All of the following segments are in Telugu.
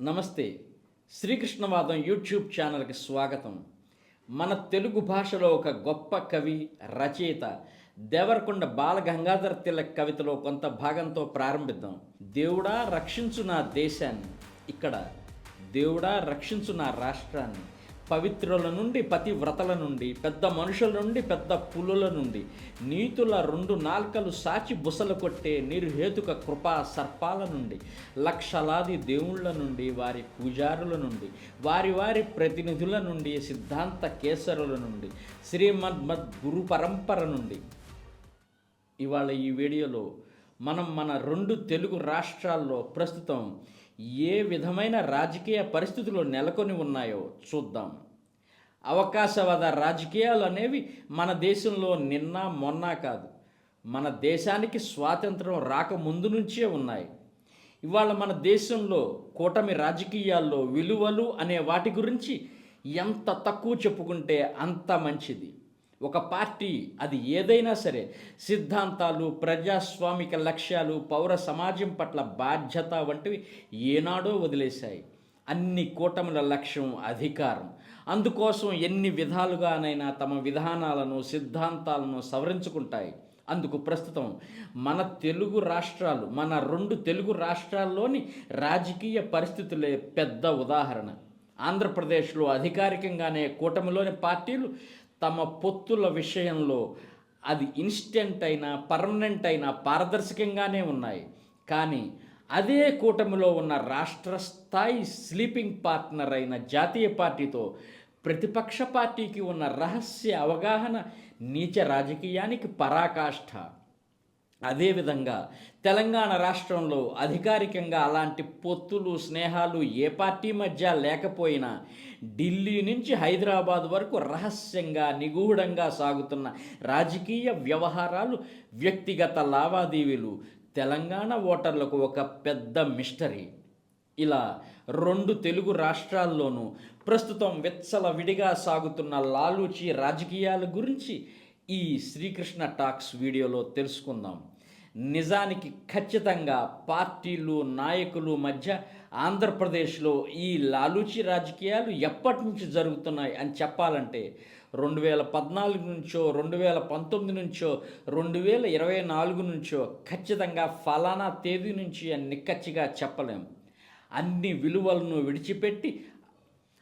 నమస్తే. శ్రీకృష్ణవాదం యూట్యూబ్ ఛానల్కి స్వాగతం. మన తెలుగు భాషలో ఒక గొప్ప కవి, రచయిత దేవరకొండ బాలగంగాధర తిలక్ కవితలో కొంత భాగంతో ప్రారంభిద్దాం. దేవుడా రక్షించు నా దేశాన్ని, ఇక్కడ దేవుడా రక్షించు నా రాష్ట్రాన్ని, పవిత్రుల నుండి పతివ్రతల నుండి, పెద్ద మనుషుల నుండి పెద్ద పులుల నుండి, నీతుల రెండు నాల్కలు సాచి బుసలు కొట్టే నిర్హేతుక కృపా సర్పాల నుండి, లక్షలాది దేవుళ్ళ నుండి, వారి పూజారుల నుండి, వారి వారి ప్రతినిధుల నుండి, సిద్ధాంత కేసరుల నుండి, శ్రీమద్మద్ గురు పరంపర నుండి. ఇవాళ ఈ వీడియోలో మనం మన రెండు తెలుగు రాష్ట్రాల్లో ప్రస్తుతం ఏ విధమైన రాజకీయ పరిస్థితులు నెలకొని ఉన్నాయో చూద్దాం. అవకాశవాద రాజకీయాలు అనేవి మన దేశంలో నిన్న మొన్న కాదు, మన దేశానికి స్వాతంత్రం రాకముందు నుంచే ఉన్నాయి. ఇవాళ మన దేశంలో కూటమి రాజకీయాల్లో విలువలు అనే వాటి గురించి ఎంత తక్కువ చెప్పుకుంటే అంత మంచిది. ఒక పార్టీ అది ఏదైనా సరే సిద్ధాంతాలు, ప్రజాస్వామిక లక్ష్యాలు, పౌర సమాజం పట్ల బాధ్యత వంటివి ఏనాడో వదిలేశాయి. అన్ని కూటముల లక్ష్యం అధికారం. అందుకోసం ఎన్ని విధాలుగానైనా తమ విధానాలను, సిద్ధాంతాలను సవరించుకుంటాయి. అందుకు ప్రస్తుతం మన తెలుగు రాష్ట్రాలు, మన రెండు తెలుగు రాష్ట్రాల్లోని రాజకీయ పరిస్థితులే పెద్ద ఉదాహరణ. ఆంధ్రప్రదేశ్లో అధికారికంగానే కూటమిలోని పార్టీలు తమ పొత్తుల విషయంలో అది ఇన్స్టెంట్ అయినా పర్మనెంట్ అయినా పారదర్శకంగానే ఉన్నాయి. కానీ అదే కూటమిలో ఉన్న రాష్ట్ర స్థాయి స్లీపింగ్ పార్ట్నర్ అయిన జాతీయ పార్టీతో ప్రతిపక్ష పార్టీకి ఉన్న రహస్య అవగాహన నీచ రాజకీయానికి పరాకాష్ఠ. అదేవిధంగా తెలంగాణ రాష్ట్రంలో అధికారికంగా అలాంటి పొత్తులు, స్నేహాలు ఏ పార్టీ మధ్య లేకపోయినా ఢిల్లీ నుంచి హైదరాబాద్ వరకు రహస్యంగా, నిగూఢంగా సాగుతున్న రాజకీయ వ్యవహారాలు, వ్యక్తిగత లావాదేవీలు తెలంగాణ ఓటర్లకు ఒక పెద్ద మిస్టరీ. ఇలా రెండు తెలుగు రాష్ట్రాల్లోనూ ప్రస్తుతం విడిగా సాగుతున్న లాలూచి రాజకీయాల గురించి ఈ శ్రీకృష్ణ టాక్స్ వీడియోలో తెలుసుకుందాం. నిజానికి ఖచ్చితంగా పార్టీలు, నాయకులు మధ్య ఆంధ్రప్రదేశ్లో ఈ లాలూచి రాజకీయాలు ఎప్పటి నుంచి జరుగుతున్నాయి అని చెప్పాలంటే 2014 నుంచో, 2019 నుంచో, 2024 నుంచో ఖచ్చితంగా ఫలానా తేదీ నుంచి అని నిక్కచ్చిగా చెప్పలేం. అన్ని విలువలను విడిచిపెట్టి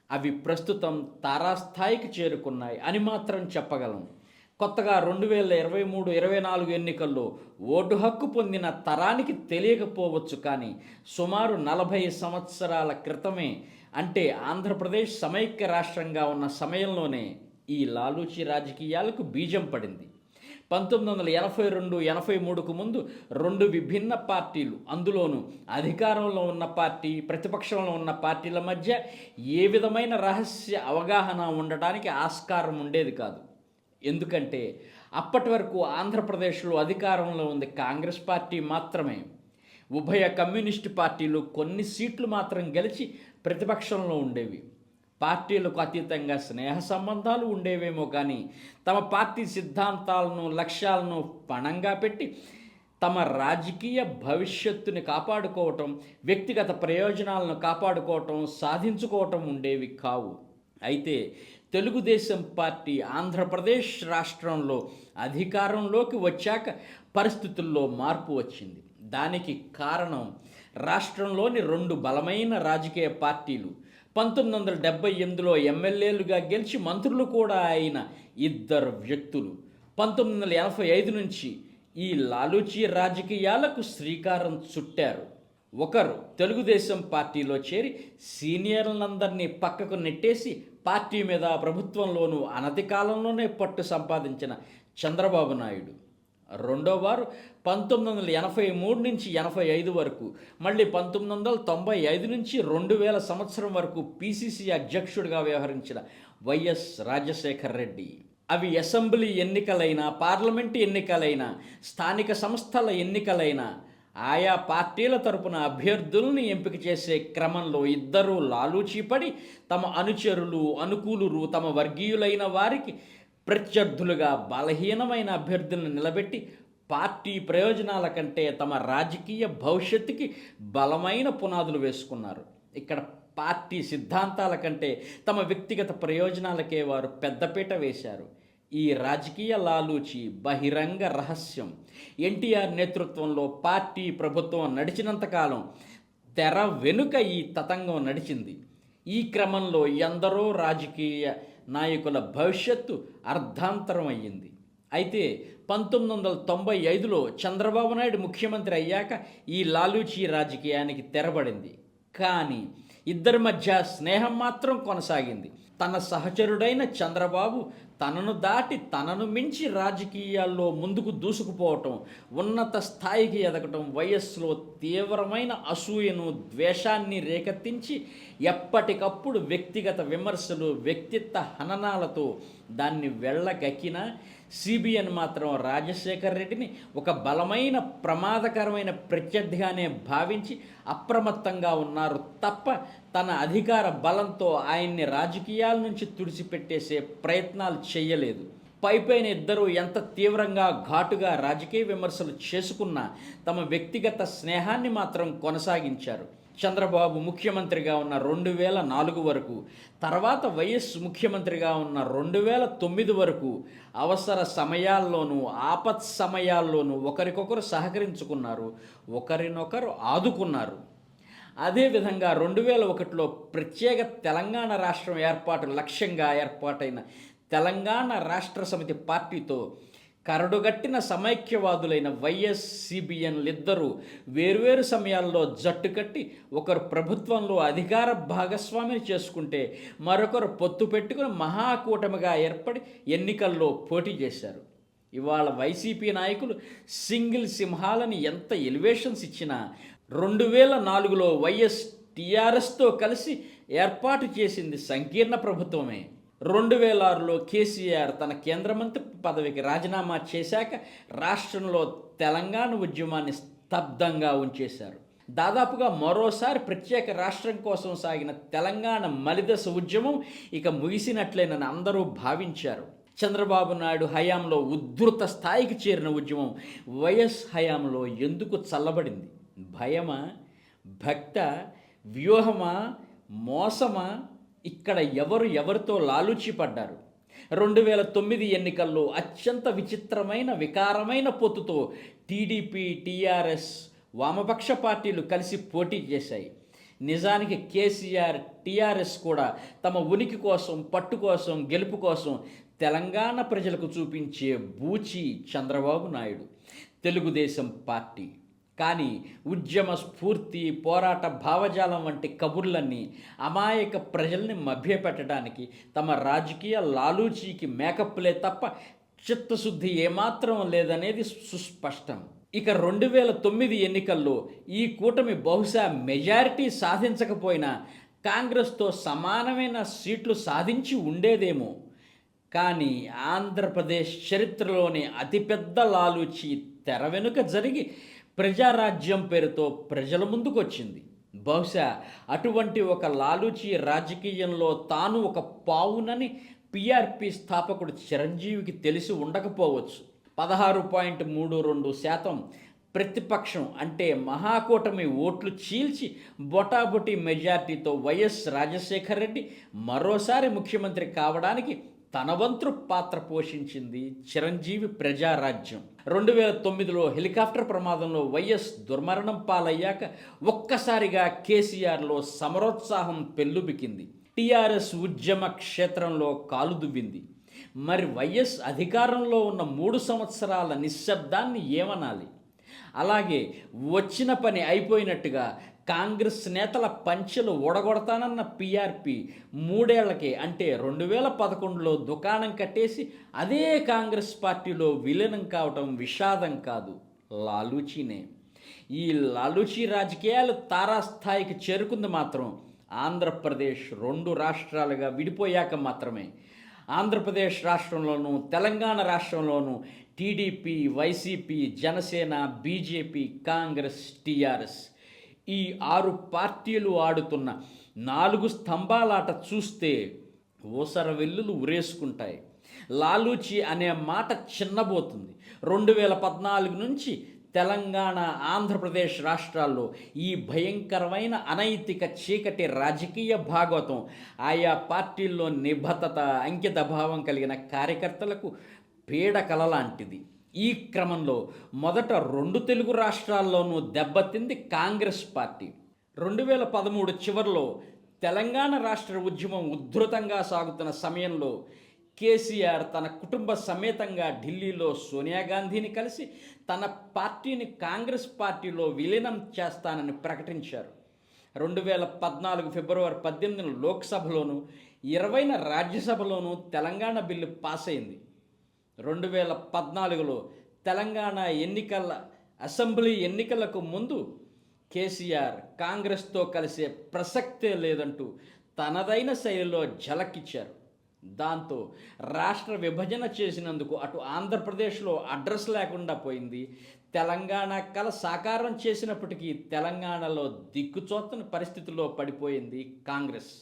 అవి ప్రస్తుతం తారాస్థాయికి చేరుకున్నాయి అని మాత్రం చెప్పగలం. కొత్తగా 2023-24 ఎన్నికల్లో ఓటు హక్కు పొందిన తరానికి తెలియకపోవచ్చు, కానీ సుమారు 40 సంవత్సరాల క్రితమే, అంటే ఆంధ్రప్రదేశ్ సమైక్య రాష్ట్రంగా ఉన్న సమయంలోనే ఈ లాలూచి రాజకీయాలకు బీజం పడింది. 1982-83కు ముందు రెండు విభిన్న పార్టీలు, అందులోనూ అధికారంలో ఉన్న పార్టీ, ప్రతిపక్షంలో ఉన్న పార్టీల మధ్య ఏ విధమైన రహస్య అవగాహన ఉండడానికి ఆస్కారం ఉండేది కాదు. ఎందుకంటే అప్పటి వరకు ఆంధ్రప్రదేశ్లో అధికారంలో ఉంది కాంగ్రెస్ పార్టీ మాత్రమే. ఉభయ కమ్యూనిస్టు పార్టీలు కొన్ని సీట్లు మాత్రం గెలిచి ప్రతిపక్షంలో ఉండేవి. పార్టీలకు అతీతంగా స్నేహ సంబంధాలు ఉండేవేమో కానీ తమ పార్టీ సిద్ధాంతాలను, లక్ష్యాలను పణంగా పెట్టి తమ రాజకీయ భవిష్యత్తుని కాపాడుకోవటం, వ్యక్తిగత ప్రయోజనాలను కాపాడుకోవటం, సాధించుకోవటం ఉండేవి కావు. అయితే తెలుగుదేశం పార్టీ ఆంధ్రప్రదేశ్ రాష్ట్రంలో అధికారంలోకి వచ్చాక పరిస్థితుల్లో మార్పు వచ్చింది. దానికి కారణం రాష్ట్రంలోని రెండు బలమైన రాజకీయ పార్టీలు, 1978లో ఎమ్మెల్యేలుగా గెలిచి మంత్రులు కూడా అయిన ఇద్దరు వ్యక్తులు 1985 నుంచి ఈ లాలూచి రాజకీయాలకు శ్రీకారం చుట్టారు. ఒకరు తెలుగుదేశం పార్టీలో చేరి సీనియర్లందరినీ పక్కకు నెట్టేసి పార్టీ మీద, ప్రభుత్వంలోనూ అనతి కాలంలోనే పట్టు సంపాదించిన చంద్రబాబు నాయుడు. రెండో వారు 1983 నుంచి 85 వరకు, మళ్ళీ 1995 నుంచి 2000 సంవత్సరం వరకు పిసిసి అధ్యక్షుడిగా వ్యవహరించిన వైఎస్ రాజశేఖర్ రెడ్డి. అవి అసెంబ్లీ ఎన్నికలైనా, పార్లమెంటు ఎన్నికలైనా, స్థానిక సంస్థల ఎన్నికలైనా ఆయా పార్టీల తరపున అభ్యర్థుల్ని ఎంపిక చేసే క్రమంలో ఇద్దరూ లాలూచీపడి తమ అనుచరులు, అనుకూలురు, తమ వర్గీయులైన వారికి ప్రత్యర్థులుగా బలహీనమైన అభ్యర్థులను నిలబెట్టి పార్టీ ప్రయోజనాల కంటే తమ రాజకీయ భవిష్యత్తుకి బలమైన పునాదులు వేసుకున్నారు. ఇక్కడ పార్టీ సిద్ధాంతాల కంటే తమ వ్యక్తిగత ప్రయోజనాలకే వారు పెద్దపీట వేశారు. ఈ రాజకీయ లాలూచి బహిరంగ రహస్యం. ఎన్టీఆర్ నేతృత్వంలో పార్టీ ప్రభుత్వం నడిచినంతకాలం తెర వెనుక ఈ తతంగం నడిచింది. ఈ క్రమంలో ఎందరో రాజకీయ నాయకుల భవిష్యత్తు అర్ధాంతరం అయ్యింది. అయితే 1995లో చంద్రబాబు నాయుడు ముఖ్యమంత్రి అయ్యాక ఈ లాలూచీ రాజకీయానికి తెరబడింది. కానీ ఇద్దరి మధ్య స్నేహం మాత్రం కొనసాగింది. తన సహచరుడైన చంద్రబాబు తనను దాటి తనను మించి రాజకీయాల్లో ముందుకు దూసుకుపోవటం, ఉన్నత స్థాయికి ఎదగటం వైఎస్లో తీవ్రమైన అసూయను, ద్వేషాన్ని రేకెత్తించి ఎప్పటికప్పుడు వ్యక్తిగత విమర్శలు, వ్యక్తిత్వ హననాలతో దాన్ని వెళ్ళగక్కిన సిబిఎన్ మాత్రం రాజశేఖర్ రెడ్డిని ఒక బలమైన ప్రమాదకరమైన ప్రత్యర్థిగానే భావించి అప్రమత్తంగా ఉన్నారు తప్ప తన అధికార బలంతో ఆయన్ని రాజకీయాల నుంచి తుడిచిపెట్టేసే ప్రయత్నాలు చేయలేదు. పైపైన ఇద్దరూ ఎంత తీవ్రంగా ఘాటుగా రాజకీయ విమర్శలు చేసుకున్నా తమ వ్యక్తిగత స్నేహాన్ని మాత్రం కొనసాగించారు. చంద్రబాబు ముఖ్యమంత్రిగా ఉన్న 2004 వరకు, తర్వాత వైఎస్ ముఖ్యమంత్రిగా ఉన్న 2009 వరకు అవసర సమయాల్లోనూ ఆపత్ సమయాల్లోనూ ఒకరికొకరు సహకరించుకున్నారు, ఒకరినొకరు ఆదుకున్నారు. అదేవిధంగా 2001లో ప్రత్యేక తెలంగాణ రాష్ట్రం ఏర్పాటు లక్ష్యంగా ఏర్పాటైన తెలంగాణ రాష్ట్ర సమితి పార్టీతో కరడుగట్టిన సమైక్యవాదులైన వైఎస్ సిబిఎన్లిద్దరూ వేర్వేరు సమయాల్లో జట్టు కట్టి ఒకరు ప్రభుత్వంలో అధికార భాగస్వామిని చేసుకుంటే మరొకరు పొత్తు పెట్టుకుని మహాకూటమిగా ఏర్పడి ఎన్నికల్లో పోటీ చేశారు. ఇవాళ వైసీపీ నాయకులు సింగిల్ సింహాలని ఎంత ఎలివేషన్స్ ఇచ్చినా 2004లో వైఎస్ టీఆర్ఎస్తో కలిసి ఏర్పాటు చేసింది సంకీర్ణ ప్రభుత్వమే. 2006లో కేసీఆర్ తన కేంద్ర మంత్రి పదవికి రాజీనామా చేశాక రాష్ట్రంలో తెలంగాణ ఉద్యమాన్ని స్తబ్దంగా ఉంచేశారు. దాదాపుగా మరోసారి ప్రత్యేక రాష్ట్రం కోసం సాగిన తెలంగాణ మలిదశ ఉద్యమం ఇక ముగిసినట్లేనని అందరూ భావించారు. చంద్రబాబు నాయుడు హయాంలో ఉద్ధృత స్థాయికి చేరిన ఉద్యమం వైఎస్ హయాంలో ఎందుకు చల్లబడింది? భయమా, భక్త, వ్యూహమా, మోసమా? ఇక్కడ ఎవరితో లాలూచి పడ్డారు? 2009 ఎన్నికల్లో అత్యంత విచిత్రమైన వికారమైన పొత్తుతో టీడీపీ, టీఆర్ఎస్, వామపక్ష పార్టీలు కలిసి పోటీ చేశాయి. నిజానికి కేసీఆర్, టీఆర్ఎస్ కూడా తమ ఉనికి కోసం, పట్టు కోసం, గెలుపు కోసం తెలంగాణ ప్రజలకు చూపించే బూచి చంద్రబాబు నాయుడు, తెలుగుదేశం పార్టీ. కానీ ఉద్యమ స్ఫూర్తి, పోరాట భావజాలం వంటి కబుర్లన్నీ అమాయక ప్రజల్ని మభ్యపెట్టడానికి తమ రాజకీయ లాలూచీకి మేకప్లే తప్ప చిత్తశుద్ధి ఏమాత్రం లేదనేది సుస్పష్టం. ఇక 2009 ఎన్నికల్లో ఈ కూటమి బహుశా మెజారిటీ సాధించకపోయినా కాంగ్రెస్తో సమానమైన సీట్లు సాధించి ఉండేదేమో. కానీ ఆంధ్రప్రదేశ్ చరిత్రలోని అతిపెద్ద లాలూచి తెర వెనుక జరిగి ప్రజారాజ్యం పేరుతో ప్రజల ముందుకు వచ్చింది. బహుశా అటువంటి ఒక లాలూచి రాజకీయంలో తాను ఒక పావునని పిఆర్పి స్థాపకుడు చిరంజీవికి తెలిసి ఉండకపోవచ్చు. 16.32% ప్రతిపక్షం అంటే మహాకూటమి ఓట్లు చీల్చి బొటాబొటి మెజార్టీతో వైఎస్ రాజశేఖర్ రెడ్డి మరోసారి ముఖ్యమంత్రి కావడానికి తన వంతు పాత్ర పోషించింది చిరంజీవి ప్రజారాజ్యం. 2009లో హెలికాప్టర్ ప్రమాదంలో వైఎస్ దుర్మరణం పాలయ్యాక ఒక్కసారిగా కేసీఆర్లో సమరోత్సాహం పెల్లుబికింది. టీఆర్ఎస్ ఉద్యమ క్షేత్రంలో కాలు దువ్వింది. మరి వైఎస్ అధికారంలో ఉన్న 3 సంవత్సరాల నిశ్శబ్దాన్ని ఏమనాలి? అలాగే వచ్చిన పని అయిపోయినట్టుగా కాంగ్రెస్ నేతల పంచెలు ఓడగొడతానన్న పిఆర్పి 3 ఏళ్లకే అంటే 2011లో దుకాణం కట్టేసి అదే కాంగ్రెస్ పార్టీలో విలీనం కావటం విషాదం కాదు, లాలూచీనే. ఈ లాలూచీ రాజకీయాలు తారాస్థాయికి చేరుకుంది మాత్రం ఆంధ్రప్రదేశ్ 2 రాష్ట్రాలుగా విడిపోయాక మాత్రమే. ఆంధ్రప్రదేశ్ రాష్ట్రంలోనూ తెలంగాణ రాష్ట్రంలోనూ TDP, YCP, Janasena, BJP, Congress, TRS ఈ 6 పార్టీలు ఆడుతున్న 4 స్తంభాలాట చూస్తే ఊసర వెల్లులు ఉరేసుకుంటాయి. లాలూచి అనే మాట చిన్నబోతుంది. 2014 నుంచి తెలంగాణ, ఆంధ్రప్రదేశ్ రాష్ట్రాల్లో ఈ భయంకరమైన అనైతిక చీకటి రాజకీయ భాగవతం ఆయా పార్టీల్లో నిబద్ధత, అంకిత భావం కలిగిన కార్యకర్తలకు పీడకల లాంటిది. ఈ క్రమంలో మొదట 2 తెలుగు రాష్ట్రాల్లోనూ దెబ్బతింది కాంగ్రెస్ పార్టీ. 2013 చివరిలో తెలంగాణ రాష్ట్ర ఉద్యమం ఉధృతంగా సాగుతున్న సమయంలో కేసీఆర్ తన కుటుంబ సమేతంగా ఢిల్లీలో సోనియా గాంధీని కలిసి తన పార్టీని కాంగ్రెస్ పార్టీలో విలీనం చేస్తానని ప్రకటించారు. 2014 ఫిబ్రవరి 18 లోక్సభలోను 20 రాజ్యసభలోనూ తెలంగాణ బిల్లు పాస్ అయింది. 2014లో తెలంగాణ అసెంబ్లీ ఎన్నికలకు ముందు కేసీఆర్ కాంగ్రెస్తో కలిసే ప్రసక్తే లేదంటూ తనదైన శైలిలో ఝలకిచ్చారు. దాంతో రాష్ట్ర విభజన చేసినందుకు అటు ఆంధ్రప్రదేశ్లో అడ్రస్ లేకుండా పోయింది. తెలంగాణ కల సాకారం చేసినప్పటికీ తెలంగాణలో దిక్కుచోత్తని పరిస్థితిలో పడిపోయింది కాంగ్రెస్.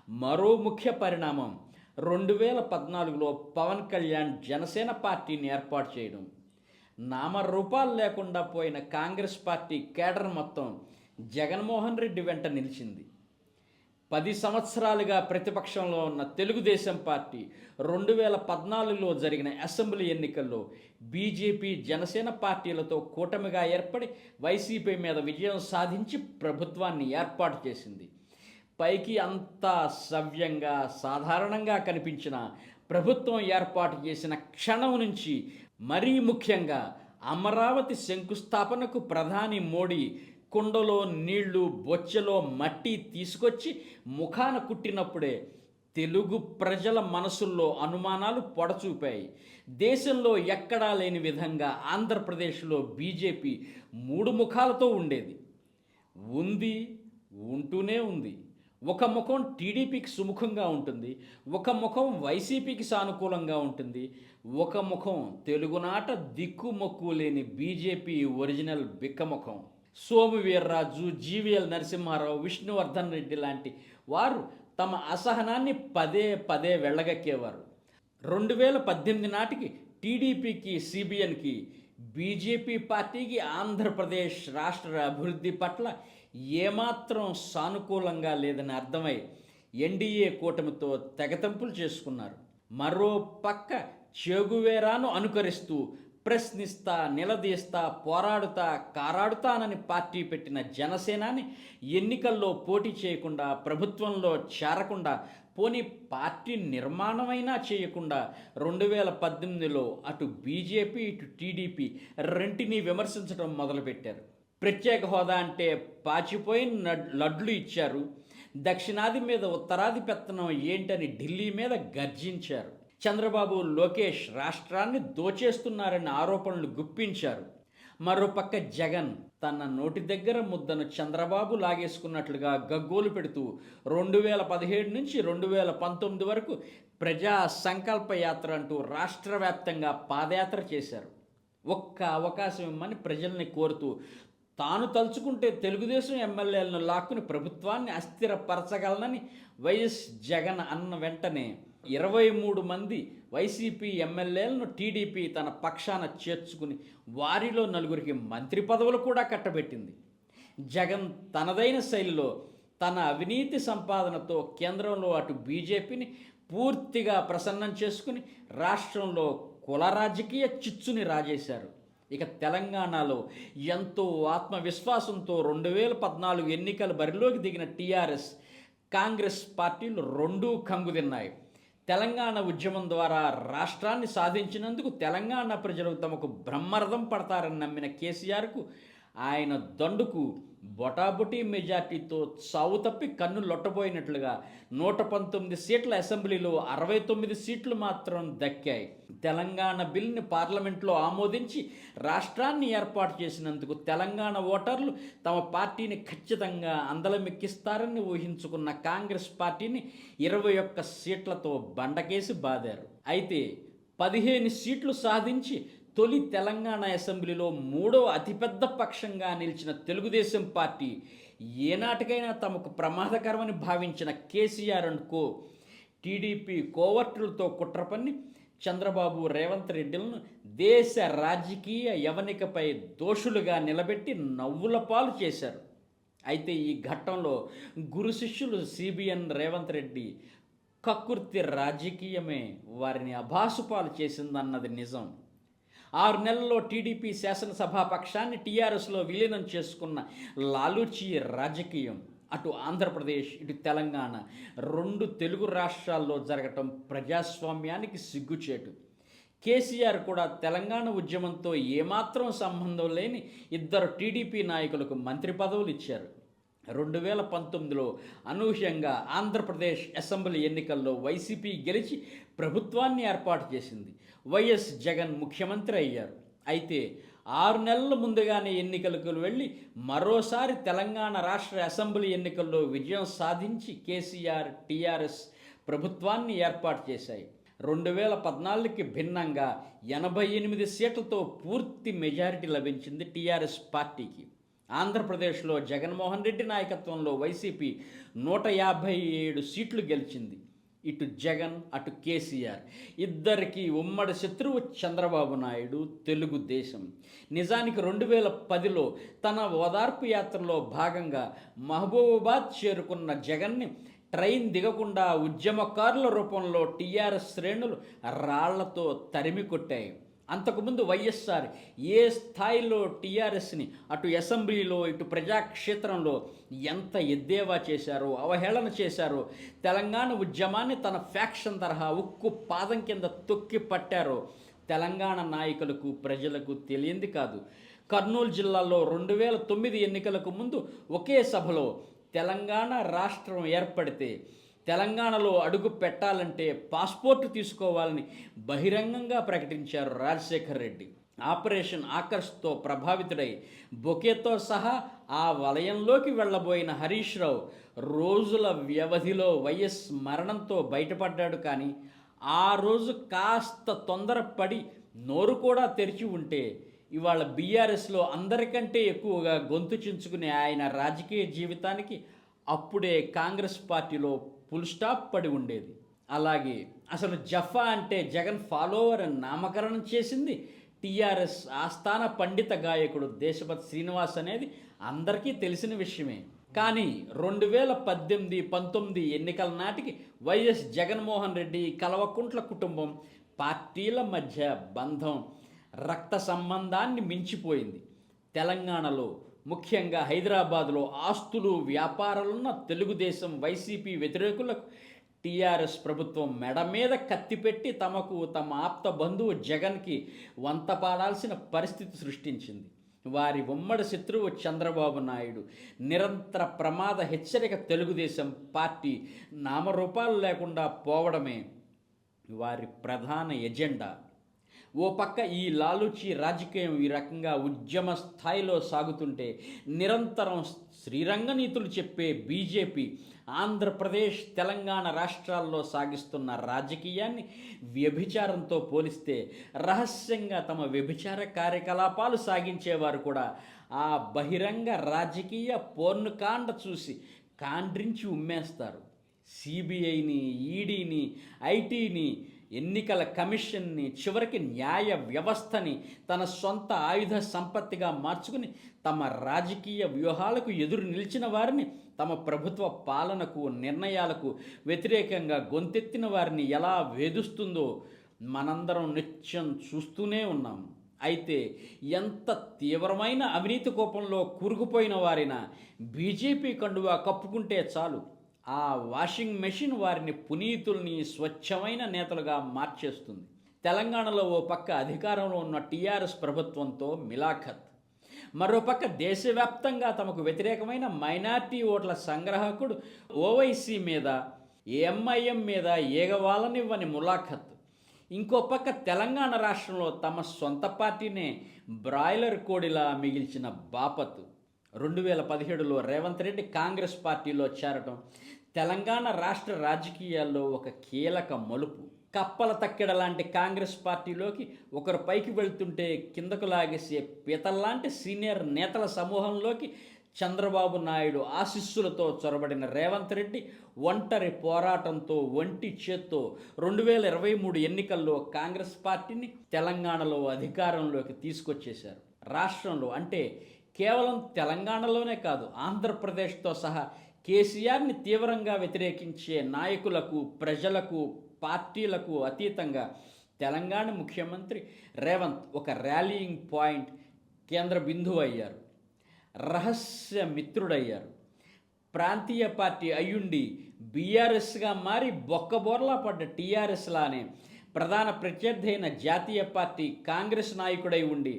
మరో ముఖ్య పరిణామం 2014లో పవన్ కళ్యాణ్ జనసేన పార్టీని ఏర్పాటు చేయడం. నామరూపాలు లేకుండా పోయిన కాంగ్రెస్ పార్టీ కేడర్ మొత్తం జగన్మోహన్ రెడ్డి వెంట నిలిచింది. 10 సంవత్సరాలుగా ప్రతిపక్షంలో ఉన్న తెలుగుదేశం పార్టీ 2014లో జరిగిన అసెంబ్లీ ఎన్నికల్లో బీజేపీ, జనసేన పార్టీలతో కూటమిగా ఏర్పడి వైసీపీ మీద విజయం సాధించి ప్రభుత్వాన్ని ఏర్పాటు చేసింది. పైకి అంతా సవ్యంగా, సాధారణంగా కనిపించిన ప్రభుత్వం ఏర్పాటు చేసిన క్షణం నుంచి మరీ ముఖ్యంగా అమరావతి శంకుస్థాపనకు ప్రధాని మోడీ కుండలో నీళ్లు, బొచ్చెలో మట్టి తీసుకొచ్చి ముఖాన కుట్టినప్పుడే తెలుగు ప్రజల మనసుల్లో అనుమానాలు పొడచూపాయి. దేశంలో ఎక్కడా లేని విధంగా ఆంధ్రప్రదేశ్లో బీజేపీ 3 ముఖాలతో ఉండేది, ఉంటూనే ఉంది. ఒక ముఖం టీడీపీకి సుముఖంగా ఉంటుంది, ఒక ముఖం వైసీపీకి సానుకూలంగా ఉంటుంది, ఒక ముఖం తెలుగునాట దిక్కుమొక్కు లేని బీజేపీ ఒరిజినల్ బిక్కముఖం. సోము వీర్రాజు, జీవీఎల్ నరసింహారావు, విష్ణువర్ధన్ రెడ్డి లాంటి వారు తమ అసహనాన్ని పదే పదే వెళ్ళగక్కేవారు. 2018 నాటికి టీడీపీకి, సిబిఎన్కి, బీజేపీ పార్టీకి ఆంధ్రప్రదేశ్ రాష్ట్ర అభివృద్ధి పట్ల ఏమాత్రం సానుకూలంగా లేదని అర్థమై ఎన్డీఏ కూటమితో తెగతంపులు చేసుకున్నారు. మరో పక్క చెగువేరాను అనుకరిస్తూ ప్రశ్నిస్తా, నిలదీస్తా, పోరాడుతా, కారాడుతానని పార్టీ పెట్టిన జనసేనాని ఎన్నికల్లో పోటీ చేయకుండా, ప్రభుత్వంలో చేరకుండా, పోనీ పార్టీ నిర్మాణమైనా చేయకుండా 2018లో అటు బీజేపీ, ఇటు టీడీపీ రెంటిని విమర్శించడం మొదలుపెట్టారు. ప్రత్యేక హోదా అంటే పాచిపోయిన లడ్లు ఇచ్చారు, దక్షిణాది మీద ఉత్తరాది పెత్తనం ఏంటని ఢిల్లీ మీద గర్జించారు. చంద్రబాబు, లోకేష్ రాష్ట్రాన్ని దోచేస్తున్నారని ఆరోపణలు గుప్పించారు. మరోపక్క జగన్ తన నోటి దగ్గర ముద్దను చంద్రబాబు లాగేసుకున్నట్లుగా గగ్గోలు పెడుతూ 2017 నుంచి 2019 వరకు ప్రజా సంకల్ప యాత్ర అంటూ రాష్ట్ర వ్యాప్తంగా పాదయాత్ర చేశారు. ఒక్క అవకాశం ఇమ్మని ప్రజల్ని కోరుతూ తాను తలుచుకుంటే తెలుగుదేశం ఎమ్మెల్యేలను లాక్కుని ప్రభుత్వాన్ని అస్థిరపరచగలనని వైఎస్ జగన్ అన్న వెంటనే 23 మంది వైసీపీ ఎమ్మెల్యేలను టీడీపీ తన పక్షాన చేర్చుకుని వారిలో 4గురికి మంత్రి పదవులు కూడా కట్టబెట్టింది. జగన్ తనదైన శైలిలో తన అవినీతి సంపాదనతో కేంద్రంలో అటు బీజేపీని పూర్తిగా ప్రసన్నం చేసుకుని రాష్ట్రంలో కుల రాజకీయ చిచ్చుని రాజేశారు. ఇక తెలంగాణలో ఎంతో ఆత్మవిశ్వాసంతో 2014 ఎన్నికల బరిలోకి దిగిన టీఆర్ఎస్, కాంగ్రెస్ పార్టీలు రెండూ కంగుతిన్నాయి. తెలంగాణ ఉద్యమం ద్వారా రాష్ట్రాన్ని సాధించినందుకు తెలంగాణ ప్రజలు తమకు బ్రహ్మరథం పడతారని నమ్మిన కేసీఆర్కు ఆయన దండుకు బొటాబొటీ మెజార్టీతో సావు తప్పి కన్ను లొట్టబోయినట్లుగా 119 సీట్ల అసెంబ్లీలో 69 సీట్లు మాత్రం దక్కాయి. తెలంగాణ బిల్లుని పార్లమెంట్లో ఆమోదించి రాష్ట్రాన్ని ఏర్పాటు చేసినందుకు తెలంగాణ ఓటర్లు తమ పార్టీని ఖచ్చితంగా అందలమెక్కిస్తారని ఊహించుకున్న కాంగ్రెస్ పార్టీని 21 సీట్లతో బండకేసి బాదారు. అయితే 15 సీట్లు సాధించి తొలి తెలంగాణ అసెంబ్లీలో 3వ అతిపెద్ద పక్షంగా నిలిచిన తెలుగుదేశం పార్టీ ఏనాటికైనా తమకు ప్రమాదకరమని భావించిన కేసీఆర్ అండ్ కో టీడీపీ కోవర్టులతో కుట్రపన్ని చంద్రబాబు రేవంత్ రెడ్డిలను దేశ రాజకీయ యవనికపై దోషులుగా నిలబెట్టి నవ్వుల పాలు చేశారు. అయితే ఈ ఘట్టంలో గురు శిష్యులు సిబిఎన్ రేవంత్ రెడ్డి కక్కుర్తి రాజకీయమే వారిని అభాసుపాలు చేసిందన్నది నిజం. 6 నెలల్లో టీడీపీ శాసనసభా పక్షాన్ని టీఆర్ఎస్లో విలీనం చేసుకున్న లాలూచీ రాజకీయం అటు ఆంధ్రప్రదేశ్ ఇటు తెలంగాణ 2 తెలుగు రాష్ట్రాల్లో జరగటం ప్రజాస్వామ్యానికి సిగ్గుచేటు. కేసీఆర్ కూడా తెలంగాణ ఉద్యమంతో ఏమాత్రం సంబంధం లేని 2 టీడీపీ నాయకులకు మంత్రి పదవులు ఇచ్చారు. 2019లో అనూహ్యంగా ఆంధ్రప్రదేశ్ అసెంబ్లీ ఎన్నికల్లో వైసీపీ గెలిచి ప్రభుత్వాన్ని ఏర్పాటు చేసింది. వైఎస్ జగన్ ముఖ్యమంత్రి అయ్యారు. అయితే 6 నెలల ముందుగానే ఎన్నికలకు వెళ్ళి మరోసారి తెలంగాణ రాష్ట్ర అసెంబ్లీ ఎన్నికల్లో విజయం సాధించి కేసీఆర్ టీఆర్ఎస్ ప్రభుత్వాన్ని ఏర్పాటు చేశాయి. 2014కి భిన్నంగా 88 సీట్లతో పూర్తి మెజారిటీ లభించింది టీఆర్ఎస్ పార్టీకి. ఆంధ్రప్రదేశ్లో జగన్మోహన్ రెడ్డి నాయకత్వంలో వైసీపీ 157 సీట్లు గెలిచింది. ఇటు జగన్ అటు కేసీఆర్ ఇద్దరికీ ఉమ్మడి శత్రువు చంద్రబాబు నాయుడు తెలుగుదేశం. నిజానికి 2010లో తన ఓదార్పు యాత్రలో భాగంగా మహబూబాబాద్ చేరుకున్న జగన్ని ట్రైన్ దిగకుండా ఉద్యమకారుల రూపంలో టీఆర్ఎస్ శ్రేణులు రాళ్లతో తరిమి కొట్టాయి. అంతకుముందు వైఎస్ఆర్ ఏ స్థాయిలో టీఆర్ఎస్ని అటు అసెంబ్లీలో ఇటు ప్రజాక్షేత్రంలో ఎంత ఎద్దేవా చేశారో అవహేళన చేశారో, తెలంగాణ ఉద్యమాన్ని తన ఫ్యాక్షన్ తరహా ఉక్కు పాదం కింద తొక్కి పట్టారో తెలంగాణ నాయకులకు ప్రజలకు తెలియంది కాదు. కర్నూలు జిల్లాలో 2009 ఎన్నికలకు ముందు ఒకే సభలో తెలంగాణ రాష్ట్రం ఏర్పడితే తెలంగాణలో అడుగు పెట్టాలంటే పాస్పోర్టు తీసుకోవాలని బహిరంగంగా ప్రకటించారు రాజశేఖర్ రెడ్డి. ఆపరేషన్ ఆకర్ష్తో ప్రభావితుడై బొకేతో సహా ఆ వలయంలోకి వెళ్ళబోయిన హరీష్ రావు రోజుల వ్యవధిలో వైఎస్ మరణంతో బయటపడ్డాడు. కానీ ఆ రోజు కాస్త తొందరపడి నోరు కూడా తెరిచి ఉంటే ఇవాళ బీఆర్ఎస్లో అందరికంటే ఎక్కువగా గొంతు చించుకునే ఆయన రాజకీయ జీవితానికి అప్పుడే కాంగ్రెస్ పార్టీలో ఫుల్ స్టాప్ పడి ఉండేది. అలాగే అసలు జఫా అంటే జగన్ ఫాలోవర్ అని నామకరణం చేసింది టీఆర్ఎస్ ఆస్థాన పండిత గాయకుడు దేశపతి శ్రీనివాస్ అనేది అందరికీ తెలిసిన విషయమే. కానీ 2018-19 ఎన్నికల నాటికి వైఎస్ జగన్మోహన్ రెడ్డి కల్వకుంట్ల కుటుంబం పార్టీల మధ్య బంధం రక్త సంబంధాన్ని మించిపోయింది. తెలంగాణలో ముఖ్యంగా హైదరాబాదులో ఆస్తులు వ్యాపారాలున్న తెలుగుదేశం వైసీపీ వ్యతిరేకులకు టీఆర్ఎస్ ప్రభుత్వం మెడ మీద కత్తిపెట్టి తమకు తమ ఆప్త బంధువు జగన్కి వంత పాడాల్సిన పరిస్థితి సృష్టించింది. వారి ఉమ్మడి శత్రువు చంద్రబాబు నాయుడు నిరంతర ప్రమాద హెచ్చరిక తెలుగుదేశం పార్టీ నామరూపాలు లేకుండా పోవడమే వారి ప్రధాన ఎజెండా. ఓ పక్క ఈ లాలూచీ రాజకీయం ఈ రకంగా ఉద్యమ స్థాయిలో సాగుతుంటే నిరంతరం శ్రీరంగ నీతులు చెప్పే బీజేపీ ఆంధ్రప్రదేశ్ తెలంగాణ రాష్ట్రాల్లో సాగిస్తున్న రాజకీయాన్ని వ్యభిచారంతో పోలిస్తే రహస్యంగా తమ వ్యభిచార కార్యకలాపాలు సాగించేవారు కూడా ఆ బహిరంగ రాజకీయ పోర్నుకాండ చూసి కాండ్రించి ఉమ్మేస్తారు. సిబిఐని, ఈడీని, ఐటీని, ఎన్నికల కమిషన్ని, చివరికి న్యాయ వ్యవస్థని తన సొంత ఆయుధ సంపత్తిగా మార్చుకుని తమ రాజకీయ వ్యూహాలకు ఎదురు నిలిచిన వారిని, తమ ప్రభుత్వ పాలనకు నిర్ణయాలకు వ్యతిరేకంగా గొంతెత్తిన వారిని ఎలా వేధిస్తుందో మనందరం నిత్యం చూస్తూనే ఉన్నాం. అయితే ఎంత తీవ్రమైన అవినీతి కోపంలో కూరుకుపోయిన వారైనా బీజేపీ కండువా కప్పుకుంటే చాలు, ఆ వాషింగ్ మెషిన్ వారిని పునీతుల్ని స్వచ్ఛమైన నేతలుగా మార్చేస్తుంది. తెలంగాణలో ఓ పక్క అధికారంలో ఉన్న టీఆర్ఎస్ ప్రభుత్వంతో మిలాఖత్, మరోపక్క దేశవ్యాప్తంగా తమకు వ్యతిరేకమైన మైనార్టీ ఓట్ల సంగ్రాహకుడు ఓవైసీ మీద, ఎంఐఎం మీద ఏగవాలనివ్వని ములాఖత్. ఇంకో పక్క తెలంగాణ రాష్ట్రంలో తమ సొంత పార్టీనే బ్రాయిలర్ కోడిలా మిగిల్చిన బాపత్. 2017లో రేవంత్ రెడ్డి కాంగ్రెస్ పార్టీలో చేరటం తెలంగాణ రాష్ట్ర రాజకీయాల్లో ఒక కీలక మలుపు. కప్పల తక్కెడ లాంటి కాంగ్రెస్ పార్టీలోకి ఒకరు పైకి వెళ్తుంటే కిందకు లాగేసే పీతల్లాంటి సీనియర్ నేతల సమూహంలోకి చంద్రబాబు నాయుడు ఆశీస్సులతో చొరబడిన రేవంత్ రెడ్డి ఒంటరి పోరాటంతో ఒంటి చేత్తో 2023 ఎన్నికల్లో కాంగ్రెస్ పార్టీని తెలంగాణలో అధికారంలోకి తీసుకొచ్చేశారు. రాష్ట్రంలో అంటే కేవలం తెలంగాణలోనే కాదు, ఆంధ్రప్రదేశ్తో సహా కేసీఆర్ని తీవ్రంగా వ్యతిరేకించే నాయకులకు, ప్రజలకు, పార్టీలకు అతీతంగా తెలంగాణ ముఖ్యమంత్రి రేవంత్ ఒక ర్యాలీయింగ్ పాయింట్, కేంద్ర బిందువు అయ్యారు. రహస్య మిత్రుడయ్యారు. ప్రాంతీయ పార్టీ అయ్యుండి బీఆర్ఎస్గా మారి బొక్కబోర్లా పడ్డ టీఆర్ఎస్లానే ప్రధాన ప్రత్యర్థి అయిన జాతీయ పార్టీ కాంగ్రెస్ నాయకుడై ఉండి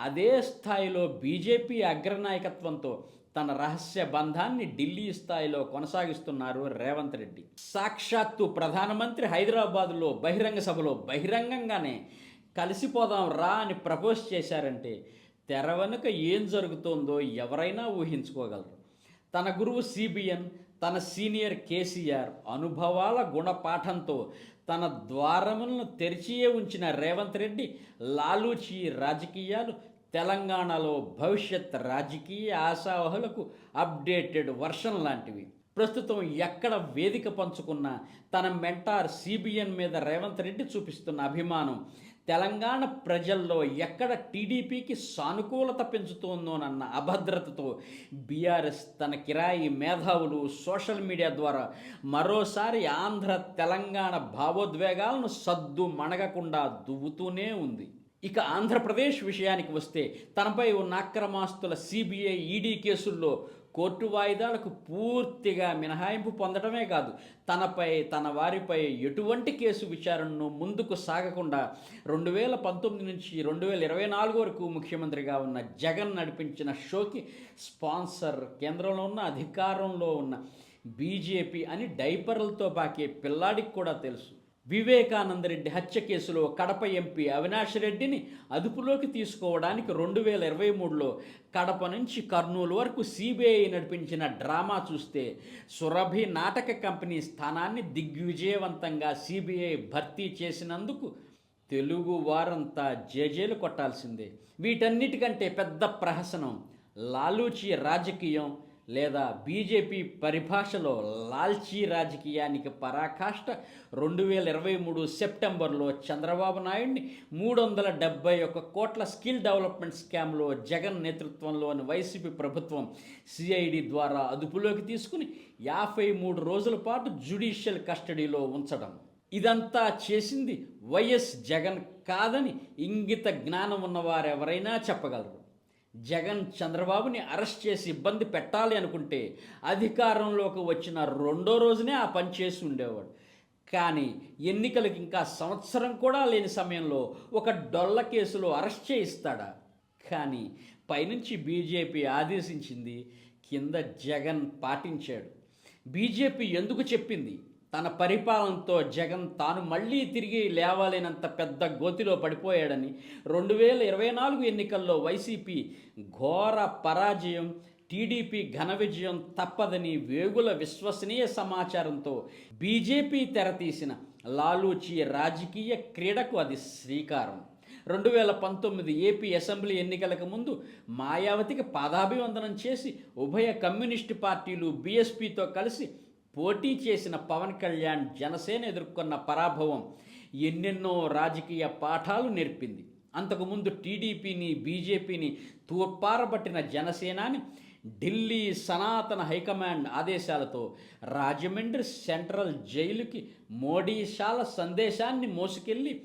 అదే స్థాయిలో బీజేపీ అగ్రనాయకత్వంతో తన రహస్య బంధాన్ని ఢిల్లీ స్థాయిలో కొనసాగిస్తున్నారు రేవంత్ రెడ్డి. సాక్షాత్తు ప్రధానమంత్రి హైదరాబాదులో బహిరంగ సభలో బహిరంగంగానే కలిసిపోదాం రా అని ప్రపోజ్ చేశారంటే తెర వెనుక ఏం జరుగుతోందో ఎవరైనా ఊహించుకోగలరు. తన గురువు సిబిఎన్, తన సీనియర్ కేసీఆర్ అనుభవాల గుణపాఠంతో తన ద్వారములను తెరిచియే ఉంచిన రేవంత్ రెడ్డి లాలూచి రాజకీయాలు తెలంగాణలో భవిష్యత్ రాజకీయ ఆశావహులకు అప్డేటెడ్ వర్షన్ లాంటివి. ప్రస్తుతం ఎక్కడ వేదిక పంచుకున్న తన మెంటార్ సిబిఎన్ మీద రేవంత్ రెడ్డి చూపిస్తున్న అభిమానం తెలంగాణ ప్రజల్లో ఎక్కడ టీడీపీకి సానుకూలత పెంచుతోందోనన్న అభద్రతతో బీఆర్ఎస్ తన కిరాయి మేధావులు సోషల్ మీడియా ద్వారా మరోసారి ఆంధ్ర తెలంగాణ భావోద్వేగాలను సద్దు మణగకుండా దువ్వుతూనే ఉంది. ఇక ఆంధ్రప్రదేశ్ విషయానికి వస్తే తనపై ఉన్న అక్రమాస్తుల సిబిఐ, ఈడీ కేసుల్లో కోర్టు వాయిదాలకు పూర్తిగా మినహాయింపు పొందడమే కాదు, తనపై తన వారిపై ఎటువంటి కేసు విచారణను ముందుకు సాగకుండా 2019 నుంచి 2024 వరకు ముఖ్యమంత్రిగా ఉన్న జగన్ నడిపించిన షోకి స్పాన్సర్ కేంద్రంలో ఉన్న అధికారంలో ఉన్న బీజేపీ అని డైపర్లతో పాకే పిల్లాడికి కూడా తెలుసు. వివేకానందరెడ్డి హత్య కేసులో కడప ఎంపీ అవినాష్ రెడ్డిని అదుపులోకి తీసుకోవడానికి 2023లో కడప నుంచి కర్నూలు వరకు సిబిఐ నడిపించిన డ్రామా చూస్తే సురభి నాటక కంపెనీ స్థానాన్ని దిగ్విజయవంతంగా సిబిఐ భర్తీ చేసినందుకు తెలుగు వారంతా జేజేలు కొట్టాల్సిందే. వీటన్నిటికంటే పెద్ద ప్రహసనం లాలూచి రాజకీయం లేదా బీజేపీ పరిభాషలో లాల్చీ రాజకీయానికి పరాకాష్ట 2023 సెప్టెంబర్లో చంద్రబాబు నాయుడిని 371 కోట్ల స్కిల్ డెవలప్మెంట్ స్కామ్లో జగన్ నేతృత్వంలోని వైసీపీ ప్రభుత్వం సిఐడి ద్వారా అదుపులోకి తీసుకుని 53 రోజుల పాటు జ్యుడిషియల్ కస్టడీలో ఉంచడం. ఇదంతా చేసింది వైఎస్ జగన్ కాదని ఇంగిత జ్ఞానం ఉన్నవారెవరైనా చెప్పగలరు. జగన్ చంద్రబాబుని అరెస్ట్ చేసి ఇబ్బంది పెట్టాలి అనుకుంటే అధికారంలోకి వచ్చిన రెండో రోజునే ఆ పని చేసి ఉండేవాడు. కానీ ఎన్నికలకు ఇంకా సంవత్సరం కూడా లేని సమయంలో ఒక డొల్ల కేసులో అరెస్ట్ చేయిస్తాడా? కానీ పైనుంచి బీజేపీ ఆదేశించింది, కింద జగన్ పాటించాడు. బీజేపీ ఎందుకు చెప్పింది? తన పరిపాలనతో జగన్ తాను మళ్ళీ తిరిగి లేవాలేనంత పెద్ద గోతిలో పడిపోయాడని, 2024 ఎన్నికల్లో వైసీపీ ఘోర పరాజయం, టీడీపీ ఘన విజయం తప్పదని వేగుల విశ్వసనీయ సమాచారంతో బీజేపీ తెరతీసిన లాలూచి రాజకీయ క్రీడకు అది శ్రీకారం. 2019 ఏపీ అసెంబ్లీ ఎన్నికలకు ముందు మాయావతికి పాదాభివందనం చేసి ఉభయ కమ్యూనిస్టు పార్టీలు బీఎస్పీతో కలిసి పోటీ చేసిన పవన్ కళ్యాణ్ జనసేన ఎదుర్కొన్న పరాభవం ఎన్నెన్నో రాజకీయ పాఠాలు నేర్పింది. అంతకుముందు టీడీపీని, బీజేపీని తూర్పారబట్టిన జనసేనాని ఢిల్లీ సనాతన హైకమాండ్ ఆదేశాలతో రాజమండ్రి సెంట్రల్ జైలుకి మోడీశాల సందేశాన్ని మోసుకెళ్ళి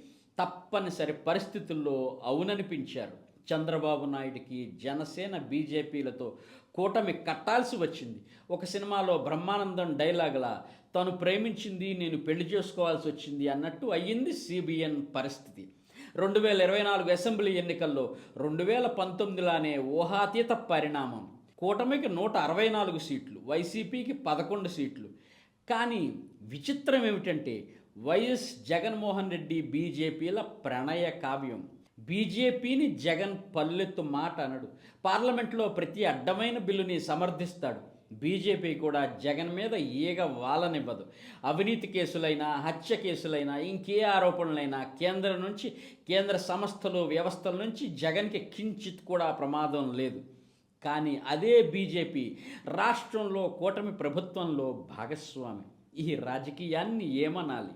తప్పనిసరి పరిస్థితుల్లో అవుననిపించారు. చంద్రబాబు నాయుడికి జనసేన, బీజేపీలతో కూటమి కట్టాల్సి వచ్చింది. ఒక సినిమాలో బ్రహ్మానందం డైలాగులా తను ప్రేమించింది నేను పెళ్లి చేసుకోవాల్సి వచ్చింది అన్నట్టు అయ్యింది సిబిఎన్ పరిస్థితి. 2024 అసెంబ్లీ ఎన్నికల్లో 2019లానే ఊహాతీత పరిణామం. కూటమికి 164 సీట్లు, వైసీపీకి 11 సీట్లు. కానీ విచిత్రం ఏమిటంటే వైఎస్ జగన్మోహన్ రెడ్డి బీజేపీల ప్రణయ కావ్యం. బీజేపీని జగన్ పల్లెత్తు మాట అనడు. పార్లమెంట్లో ప్రతి అడ్డమైన బిల్లుని సమర్థిస్తాడు. బీజేపీ కూడా జగన్ మీద ఈగ వాలనివ్వదు. అవినీతి కేసులైనా, హత్య కేసులైనా, ఇంకే ఆరోపణలైనా కేంద్రం నుంచి, కేంద్ర సంస్థలు, వ్యవస్థల నుంచి జగన్కి కించిత్ కూడా ప్రమాదం లేదు. కానీ అదే బీజేపీ రాష్ట్రంలో కూటమి ప్రభుత్వంలో భాగస్వామి. ఈ రాజకీయాన్ని ఏమనాలి?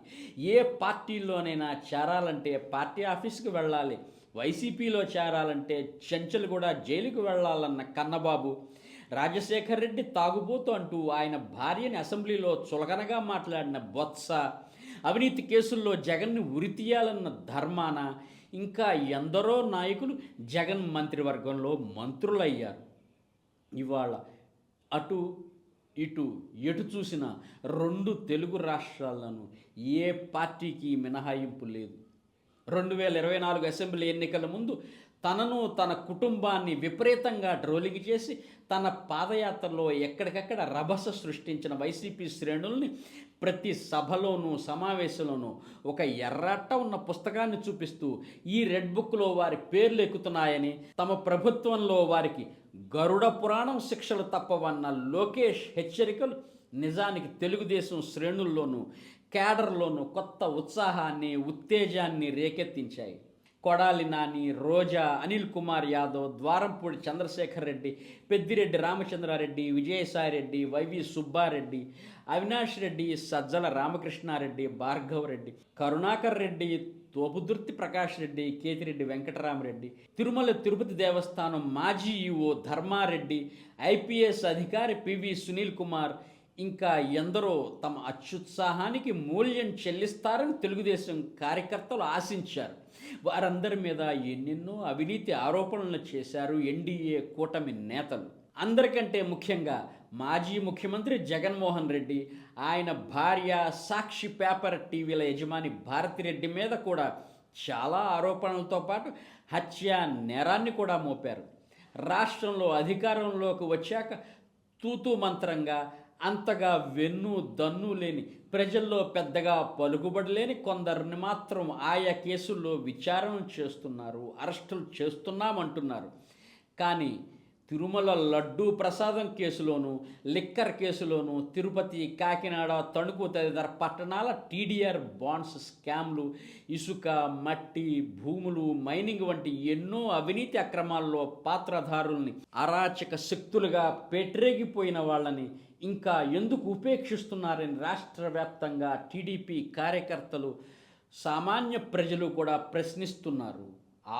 ఏ పార్టీలోనైనా చేరాలంటే పార్టీ ఆఫీస్కి వెళ్ళాలి, వైసీపీలో చేరాలంటే చెంచలు కూడా జైలుకు వెళ్ళాలన్న కన్నబాబు, రాజశేఖర్ రెడ్డి తాగుబోతు అంటూ ఆయన భార్యని అసెంబ్లీలో చులకనగా మాట్లాడిన బొత్స, అవినీతి కేసుల్లో జగన్ను ఉరితీయాలన్న ధర్మాన, ఇంకా ఎందరో నాయకులు జగన్ మంత్రివర్గంలో మంత్రులయ్యారు. ఇవాళ అటు ఇటు ఎటు చూసినా రెండు తెలుగు రాష్ట్రాలను ఏ పార్టీకి మినహాయింపు లేదు. 2024 అసెంబ్లీ ఎన్నికల ముందు తనను తన కుటుంబాన్ని విపరీతంగా ట్రోలింగ్ చేసి తన పాదయాత్రలో ఎక్కడికక్కడ రభస సృష్టించిన వైసీపీ శ్రేణుల్ని ప్రతి సభలోనూ సమావేశంలోనూ ఒక ఎర్రట్ట ఉన్న పుస్తకాన్ని చూపిస్తూ ఈ రెడ్ బుక్లో వారి పేర్లు ఎక్కుతున్నాయని, తమ ప్రభుత్వంలో వారికి గరుడ పురాణం శిక్షలు తప్పవన్న లోకేష్ హెచ్చరికలు నిజానికి తెలుగుదేశం శ్రేణుల్లోనూ కేడర్లోనూ కొత్త ఉత్సాహాన్ని ఉత్తేజాన్ని రేకెత్తించాయి. కొడాలి నాని, రోజా, అనిల్ కుమార్ యాదవ్, ద్వారంపూడి చంద్రశేఖర్ రెడ్డి, పెద్దిరెడ్డి రామచంద్రారెడ్డి, విజయసాయిరెడ్డి, వైవి సుబ్బారెడ్డి, అవినాష్ రెడ్డి, సజ్జల రామకృష్ణారెడ్డి, భార్గవ్ రెడ్డి, కరుణాకర్ రెడ్డి, తోపుదుర్తి ప్రకాష్ రెడ్డి, కేతిరెడ్డి వెంకటరామరెడ్డి, తిరుమల తిరుపతి దేవస్థానం మాజీ ఈఓ ధర్మారెడ్డి, ఐపీఎస్ అధికారి పివి సునీల్ కుమార్, ఇంకా ఎందరో తమ అత్యుత్సాహానికి మూల్యం చెల్లిస్తారని తెలుగుదేశం కార్యకర్తలు ఆశించారు. వారందరి మీద ఎన్నెన్నో అవినీతి ఆరోపణలు చేశారు ఎన్డీఏ కూటమి నేతలు. అందరికంటే ముఖ్యంగా మాజీ ముఖ్యమంత్రి జగన్మోహన్ రెడ్డి, ఆయన భార్య సాక్షి పేపర్ టీవీల యజమాని భారతిరెడ్డి మీద కూడా చాలా ఆరోపణలతో పాటు హత్య నేరాన్ని కూడా మోపారు. రాష్ట్రంలో అధికారంలోకి వచ్చాక తూతూ మంత్రంగా, అంతగా వెన్ను దన్ను లేని, ప్రజల్లో పెద్దగా పలుకుబడి లేని కొందరిని మాత్రం ఆయా కేసుల్లో విచారణ చేస్తున్నారు, అరెస్టులు చేస్తున్నామంటున్నారు. కానీ తిరుమల లడ్డూ ప్రసాదం కేసులోను, లిక్కర్ కేసులోను, తిరుపతి, కాకినాడ, తణుకు తదితర పట్టణాల టీడీఆర్ బాండ్స్ స్కామ్లు, ఇసుక, మట్టి, భూములు, మైనింగ్ వంటి ఎన్నో అవినీతి అక్రమాల్లో పాత్రధారుల్ని, అరాచక శక్తులుగా పెట్టరేగిపోయిన వాళ్ళని ఇంకా ఎందుకు ఉపేక్షిస్తున్నారని రాష్ట్ర వ్యాప్తంగా టీడీపీ కార్యకర్తలు, సామాన్య ప్రజలు కూడా ప్రశ్నిస్తున్నారు,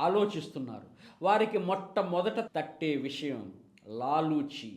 ఆలోచిస్తున్నారు. వారికి మొట్టమొదట తట్టే విషయం లాలూచి.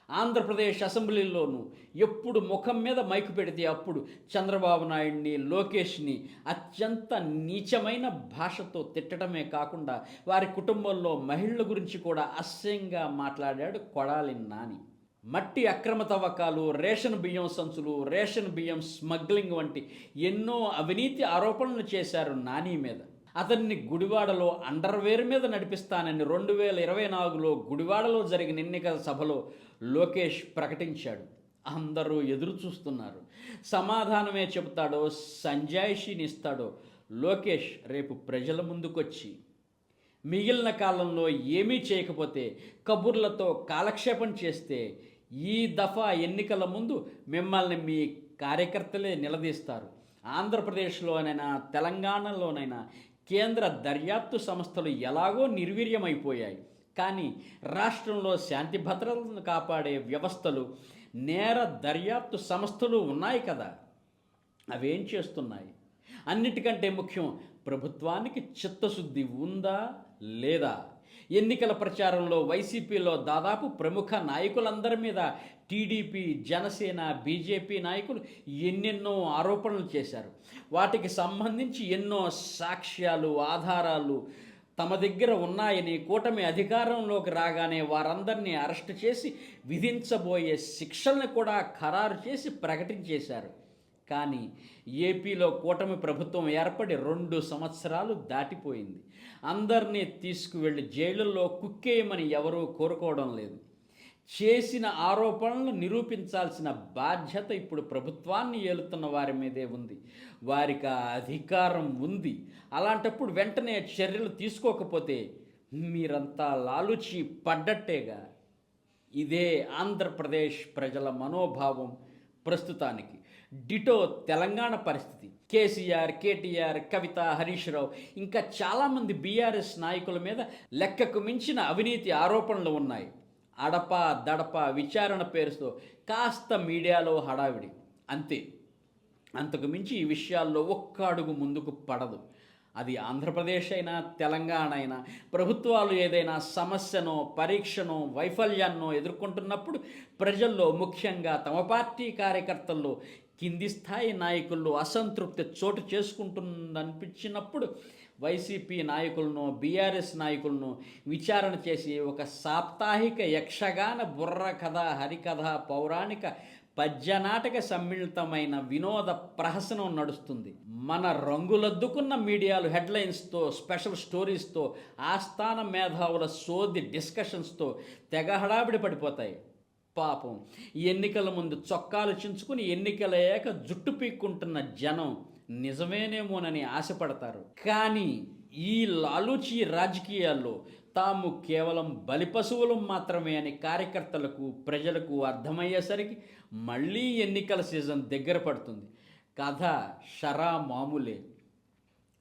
ఆంధ్రప్రదేశ్ అసెంబ్లీలోనూ ఎప్పుడు ముఖం మీద మైకు పెడితే అప్పుడు చంద్రబాబు నాయుడిని, లోకేష్ని అత్యంత నీచమైన భాషతో తిట్టడమే కాకుండా వారి కుటుంబంలో మహిళల గురించి కూడా అసహ్యంగా మాట్లాడాడు కొడాలి నాని. మట్టి అక్రమ తవ్వకాలు, రేషన్ బియ్యం సంచులు, రేషన్ బియ్యం స్మగ్లింగ్ వంటి ఎన్నో అవినీతి ఆరోపణలు చేశారు నాని మీద. అతన్ని గుడివాడలో అండర్వేర్ మీద నడిపిస్తానని 2024లో గుడివాడలో జరిగిన ఎన్నికల సభలో లోకేష్ ప్రకటించాడు. అందరూ ఎదురు చూస్తున్నారు. సమాధానమే చెబుతాడో, సంజాయిషీనిస్తాడో లోకేష్ రేపు ప్రజల ముందుకొచ్చి. మిగిలిన కాలంలో ఏమీ చేయకపోతే, కబుర్లతో కాలక్షేపం చేస్తే ఈ దఫా ఎన్నికల ముందు మిమ్మల్ని మీ కార్యకర్తలే నిలదీస్తారు. ఆంధ్రప్రదేశ్లోనైనా తెలంగాణలోనైనా కేంద్ర దర్యాప్తు సంస్థలు ఎలాగో నిర్వీర్యమైపోయాయి. కానీ రాష్ట్రంలో శాంతి భద్రతలను కాపాడే వ్యవస్థలు, నేర దర్యాప్తు సంస్థలు ఉన్నాయి కదా, అవేం చేస్తున్నాయి? అన్నిటికంటే ముఖ్యం, ప్రభుత్వానికి చిత్తశుద్ధి ఉందా లేదా? ఎన్నికల ప్రచారంలో వైసీపీలో దాదాపు ప్రముఖ నాయకులందరి మీద టీడీపీ, జనసేన, బీజేపీ నాయకులు ఎన్నెన్నో ఆరోపణలు చేశారు. వాటికి సంబంధించి ఎన్నో సాక్ష్యాలు, ఆధారాలు తమ దగ్గర ఉన్నాయని, కూటమి అధికారంలోకి రాగానే వారందరినీ అరెస్టు చేసి విధించబోయే శిక్షల్ని కూడా ఖరారు చేసి ప్రకటించేశారు. కానీ ఏపీలో కూటమి ప్రభుత్వం ఏర్పడి 2 సంవత్సరాలు దాటిపోయింది. అందరినీ తీసుకువెళ్ళి జైళ్ళల్లో కుక్కేయమని ఎవరూ కోరుకోవడం లేదు. చేసిన ఆరోపణలను నిరూపించాల్సిన బాధ్యత ఇప్పుడు ప్రభుత్వాన్ని ఏలుతున్న వారి మీదే ఉంది. వారికి ఆ అధికారం ఉంది. అలాంటప్పుడు వెంటనే చర్యలు తీసుకోకపోతే మీరంతా లాలూచి పడ్డట్టేగా. ఇదే ఆంధ్రప్రదేశ్ ప్రజల మనోభావం ప్రస్తుతానికి. డిటో తెలంగాణ పరిస్థితి. కేసీఆర్, కేటీఆర్, కవిత, హరీష్ రావు ఇంకా చాలామంది బీఆర్ఎస్ నాయకుల మీద లెక్కకు మించిన అవినీతి ఆరోపణలు ఉన్నాయి. అడప దడప విచారణ పేరుతో కాస్త మీడియాలో హడావిడి అంతే. అంతకు మించి ఈ విషయాల్లో ఒక్క అడుగు ముందుకు పడదు. అది ఆంధ్రప్రదేశ్ అయినా తెలంగాణ అయినా ప్రభుత్వాలు ఏదైనా సమస్యనో పరీక్షనో వైఫల్యాన్నో ఎదుర్కొంటున్నప్పుడు ప్రజల్లో ముఖ్యంగా తమ పార్టీ కార్యకర్తల్లో కింది స్థాయి నాయకుల్లో అసంతృప్తి చోటు చేసుకుంటుందనిపించినప్పుడు వైసీపీ నాయకులను బీఆర్ఎస్ నాయకులను విచారణ చేసి ఒక సాప్తాహిక యక్షగాన బుర్ర కథ హరికథ పౌరాణిక పద్యనాటక సమ్మిళితమైన వినోద ప్రహసనం నడుస్తుంది. మన రంగులద్దుకున్న మీడియాలు హెడ్లైన్స్తో స్పెషల్ స్టోరీస్తో ఆస్థాన మేధావుల సోది డిస్కషన్స్తో తెగ హడావిడి పడిపోతాయి. పాపం ఎన్నికల ముందు చొక్కాలు చించుకుని ఎన్నికలయ్యాక జుట్టు పీక్కుంటున్న జనం నిజమేనేమోనని ఆశపడతారు. కానీ ఈ లాలూచీ రాజకీయాల్లో తాము కేవలం బలిపశువులు మాత్రమే అని కార్యకర్తలకు ప్రజలకు అర్థమయ్యేసరికి మళ్ళీ ఎన్నికల సీజన్ దగ్గర పడుతుంది. కథ షరా మామూలే.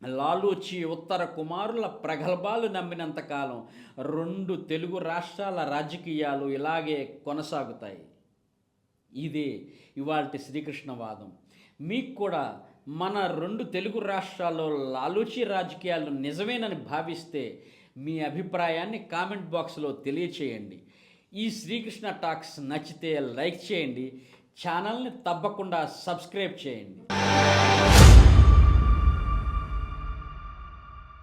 లాలూచి ఉత్తర కుమారుల ప్రగల్భాలు నమ్మినంతకాలం 2 తెలుగు రాష్ట్రాల రాజకీయాలు ఇలాగే కొనసాగుతాయి. ఇదే ఇవాల్టి శ్రీకృష్ణవాదం. మీకు కూడా మన 2 తెలుగు రాష్ట్రాల్లో లాలూచి రాజకీయాలు నిజమేనని భావిస్తే మీ అభిప్రాయాన్ని కామెంట్ బాక్స్లో తెలియచేయండి. ఈ శ్రీకృష్ణ టాక్స్ నచ్చితే లైక్ చేయండి, ఛానల్ని తప్పకుండా సబ్స్క్రైబ్ చేయండి.